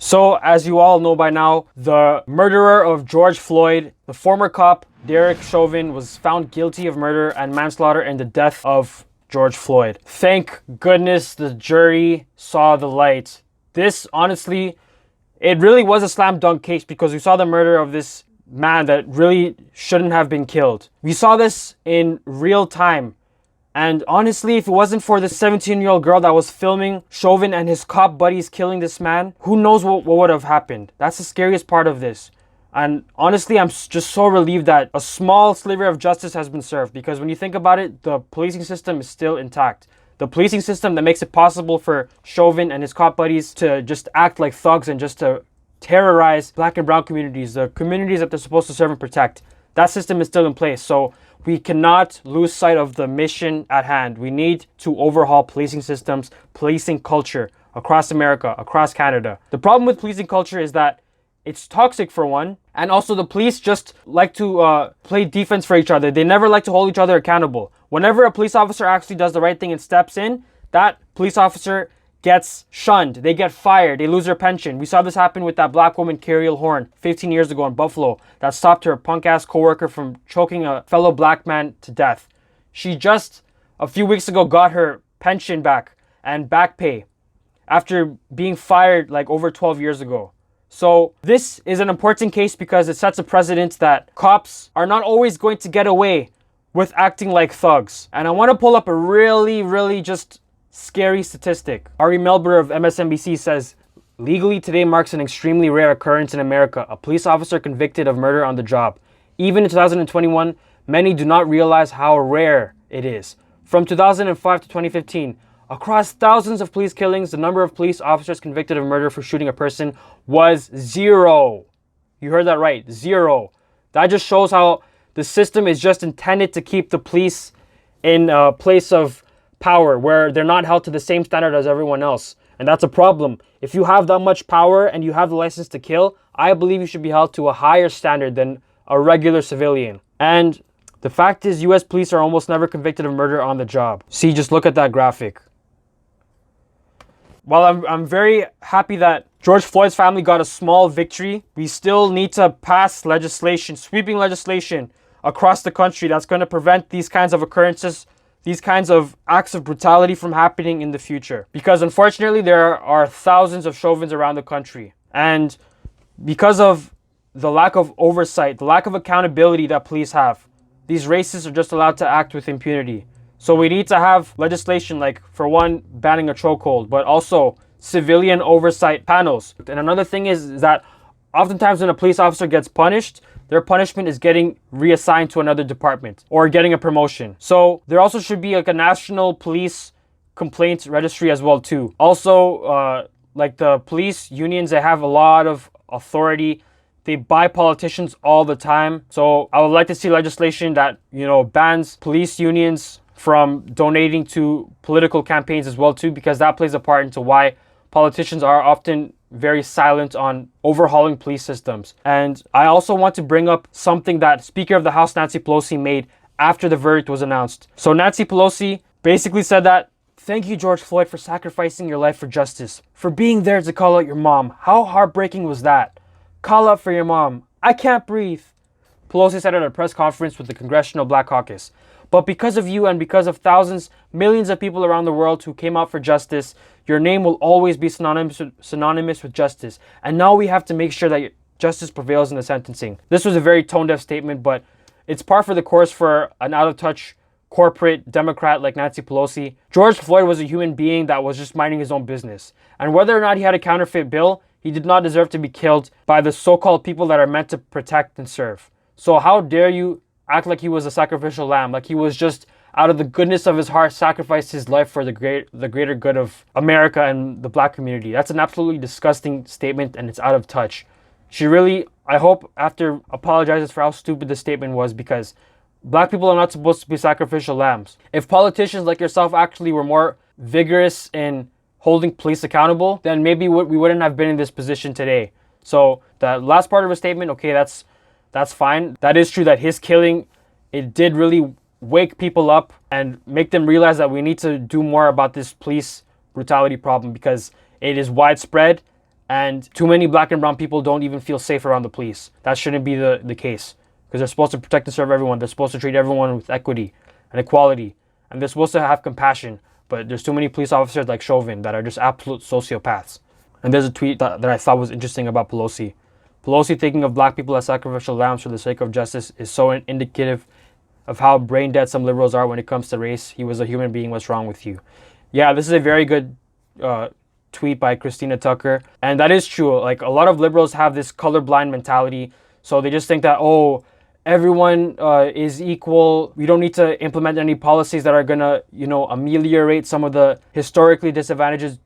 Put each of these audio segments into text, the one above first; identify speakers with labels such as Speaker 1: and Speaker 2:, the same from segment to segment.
Speaker 1: So, as you all know by now, the murderer of George Floyd, the former cop Derek Chauvin, was found guilty of murder and manslaughter in the death of George Floyd. Thank goodness the jury saw the light. This, honestly, it really was a slam dunk case because we saw the murder of this man that really shouldn't have been killed. We saw this in real time. And honestly, if it wasn't for the 17-year-old girl that was filming Chauvin and his cop buddies killing this man, who knows what would have happened. That's the scariest part of this. And honestly, I'm just so relieved that a small sliver of justice has been served, because when you think about it, the policing system is still intact. The policing system that makes it possible for Chauvin and his cop buddies to just act like thugs and just to terrorize black and brown communities, the communities that they're supposed to serve and protect. That system is still in place. So we cannot lose sight of the mission at hand. We need to overhaul policing systems, policing culture across America, across Canada. The problem with policing culture is that it's toxic, for one, and also the police just like to play defense for each other. They never like to hold each other accountable. Whenever a police officer actually does the right thing and steps in, that police officer gets shunned. They get fired. They lose their pension. We saw this happen with that black woman, Carriel Horn, 15 years ago in Buffalo, that stopped her punk-ass coworker from choking a fellow black man to death. She just a few weeks ago got her pension back and back pay after being fired like over 12 years ago. So this is an important case because it sets a precedent that cops are not always going to get away with acting like thugs. And I want to pull up a really just scary statistic. Ari Melber of MSNBC says, legally today marks an extremely rare occurrence in America, a police officer convicted of murder on the job. Even in 2021, many do not realize how rare it is. From 2005 to 2015, across thousands of police killings, the number of police officers convicted of murder for shooting a person was 0. You heard that right, 0. That just shows how the system is just intended to keep the police in a place of power where they're not held to the same standard as everyone else. And that's a problem. If you have that much power and you have the license to kill, I believe you should be held to a higher standard than a regular civilian. And the fact is, US police are almost never convicted of murder on the job. See, just look at that graphic. While I'm very happy that George Floyd's family got a small victory, we still need to pass legislation, sweeping legislation across the country that's going to prevent these kinds of occurrences, these kinds of acts of brutality from happening in the future. Because unfortunately, there are thousands of Chauvins around the country. And because of the lack of oversight, the lack of accountability that police have, these racists are just allowed to act with impunity. So we need to have legislation like, for one, banning a chokehold, but also civilian oversight panels. And another thing is that oftentimes when a police officer gets punished, their punishment is getting reassigned to another department or getting a promotion. So there also should be like a national police complaints registry as well too. Also, like the police unions, they have a lot of authority. They buy politicians all the time. So I would like to see legislation that, bans police unions from donating to political campaigns as well too, because that plays a part into why politicians are often very silent on overhauling police systems. And I also want to bring up something that Speaker of the House Nancy Pelosi made after the verdict was announced. So Nancy Pelosi basically said that, "Thank you, George Floyd, for sacrificing your life for justice, for being there to call out your mom. How heartbreaking was that? Call out for your mom. I can't breathe." Pelosi said at a press conference with the Congressional Black Caucus. "But because of you and because of thousands, millions of people around the world who came out for justice, your name will always be synonymous with justice. And now we have to make sure that justice prevails in the sentencing." This was a very tone-deaf statement, but it's par for the course for an out-of-touch corporate Democrat like Nancy Pelosi. George Floyd was a human being that was just minding his own business. And whether or not he had a counterfeit bill, he did not deserve to be killed by the so-called people that are meant to protect and serve. So how dare you act like he was a sacrificial lamb, like he was just out of the goodness of his heart sacrificed his life for the greater good of America and the black community. That's an absolutely disgusting statement, and it's out of touch. She really, I hope, after apologizes for how stupid the statement was, because black people are not supposed to be sacrificial lambs. If politicians like yourself actually were more vigorous in holding police accountable, then maybe we wouldn't have been in this position today. So the last part of her statement, okay, that's fine. That is true that his killing, it did really wake people up and make them realize that we need to do more about this police brutality problem, because it is widespread And too many black and brown people don't even feel safe around the police. That shouldn't be the case, because they're supposed to protect and serve everyone. They're supposed to treat everyone with equity and equality, and they're supposed to have compassion. But there's too many police officers like Chauvin that are just absolute sociopaths. And there's a tweet that I thought was interesting about Pelosi. Pelosi thinking of black people as sacrificial lambs for the sake of justice is so indicative of how brain dead some liberals are when it comes to race. He was a human being. What's wrong with you? Yeah, this is a very good tweet by Christina Tucker. And that is true. Like, a lot of liberals have this colorblind mentality. So they just think that, oh, everyone is equal. We don't need to implement any policies that are going to, ameliorate some of the historically disadvantaged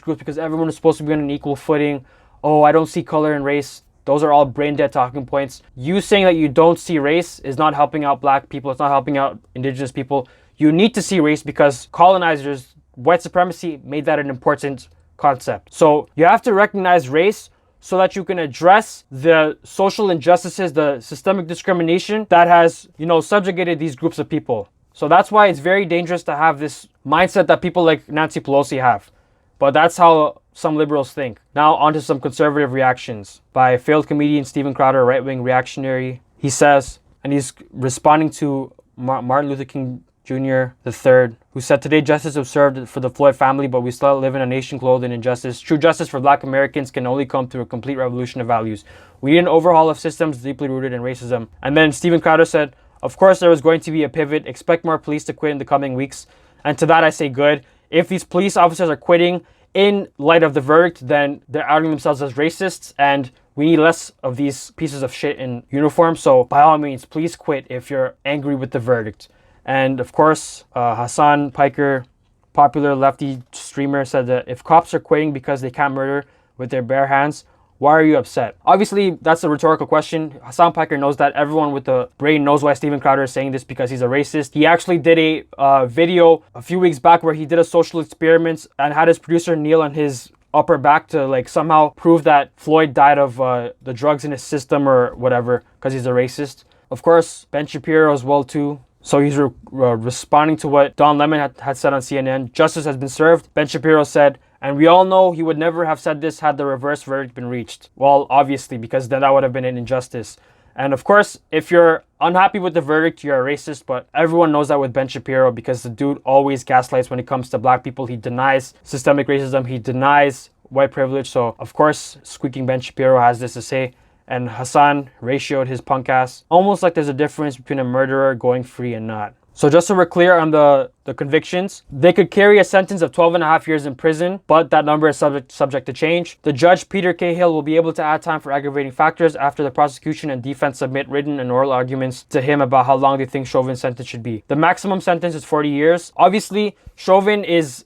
Speaker 1: groups, because everyone is supposed to be on an equal footing. Oh, I don't see color and race. Those are all brain dead talking points. You saying that you don't see race is not helping out black people. It's not helping out indigenous people. You need to see race because colonizers, white supremacy, made that an important concept. So you have to recognize race so that you can address the social injustices, the systemic discrimination that has, subjugated these groups of people. So that's why it's very dangerous to have this mindset that people like Nancy Pelosi have. But that's how some liberals think. Now onto some conservative reactions by failed comedian Steven Crowder, right-wing reactionary. He says, and he's responding to Martin Luther King Jr. III, who said, "Today justice is served for the Floyd family, but we still live in a nation clothed in injustice. True justice for black Americans can only come through a complete revolution of values. We need an overhaul of systems deeply rooted in racism." And then Steven Crowder said, "Of course there is going to be a pivot. Expect more police to quit in the coming weeks." And to that I say good. If these police officers are quitting in light of the verdict, then they're outing themselves as racists, and we need less of these pieces of shit in uniform. So by all means, please quit if you're angry with the verdict. And of course, Hassan Piker, popular lefty streamer, said that if cops are quitting because they can't murder with their bare hands, why are you upset? Obviously, that's a rhetorical question. Hassan Piker knows that. Everyone with the brain knows why Steven Crowder is saying this, because he's a racist. He actually did a video a few weeks back where he did a social experiment and had his producer kneel on his upper back to somehow prove that Floyd died of the drugs in his system or whatever, because he's a racist. Of course, Ben Shapiro as well too. So he's responding to what Don Lemon had said on CNN. Justice has been served. Ben Shapiro said, and we all know he would never have said this had the reverse verdict been reached. Well, obviously, because then that would have been an injustice. And of course, if you're unhappy with the verdict, you're a racist. But everyone knows that with Ben Shapiro, because the dude always gaslights when it comes to black people. He denies systemic racism. He denies white privilege. So, of course, squeaking Ben Shapiro has this to say. And Hassan ratioed his punk ass. Almost like there's a difference between a murderer going free and not. So just so we're clear on the convictions, they could carry a sentence of 12 and a half years in prison, but that number is subject to change. The judge, Peter Cahill, will be able to add time for aggravating factors after the prosecution and defense submit written and oral arguments to him about how long they think Chauvin's sentence should be. The maximum sentence is 40 years. Obviously, Chauvin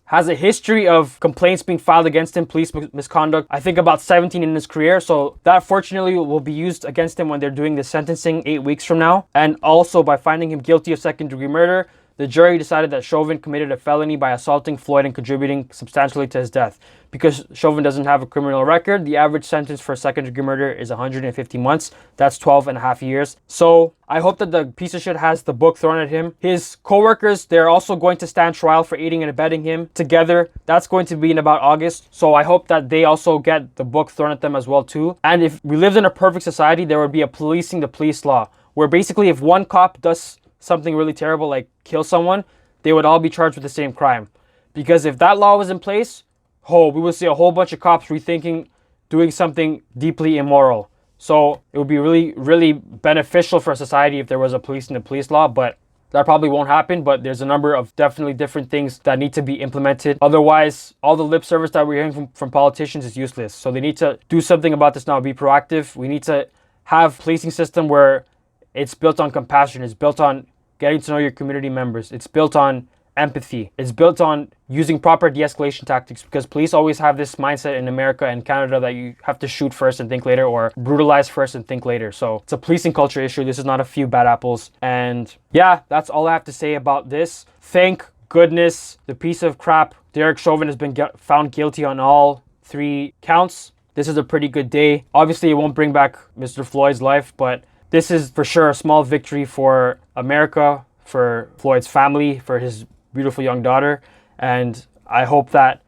Speaker 1: has a history of complaints being filed against him, police misconduct, I think about 17 in his career. So that fortunately will be used against him when they're doing the sentencing 8 weeks from now. And also by finding him guilty of second-degree murder, the jury decided that Chauvin committed a felony by assaulting Floyd and contributing substantially to his death. Because Chauvin doesn't have a criminal record, the average sentence for second-degree murder is 150 months. That's 12 and a half years. So I hope that the piece of shit has the book thrown at him. His co-workers, they're also going to stand trial for aiding and abetting him together. That's going to be in about August. So I hope that they also get the book thrown at them as well too. And if we lived in a perfect society, there would be a policing the police law, where basically if one cop does something really terrible like kill someone, they would all be charged with the same crime. Because if that law was in place, we would see a whole bunch of cops rethinking doing something deeply immoral. So it would be really, really beneficial for society if there was a police and a police law, but that probably won't happen. But there's a number of definitely different things that need to be implemented. Otherwise, all the lip service that we're hearing from politicians is useless. So they need to do something about this now, be proactive. We need to have a policing system where it's built on compassion, it's built on getting to know your community members, it's built on empathy, it's built on using proper de-escalation tactics, because police always have this mindset in America and Canada that you have to shoot first and think later, or brutalize first and think later. So it's a policing culture issue. This is not a few bad apples. And yeah, that's all I have to say about this. Thank goodness the piece of crap Derek Chauvin has been found guilty on all 3 counts. This is a pretty good day. Obviously, it won't bring back Mr. Floyd's life, but this is for sure a small victory for America, for Floyd's family, for his beautiful young daughter. And I hope that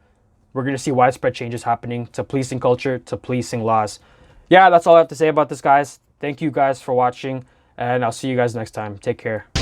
Speaker 1: we're going to see widespread changes happening to policing culture, to policing laws. Yeah, that's all I have to say about this, guys. Thank you guys for watching, and I'll see you guys next time. Take care.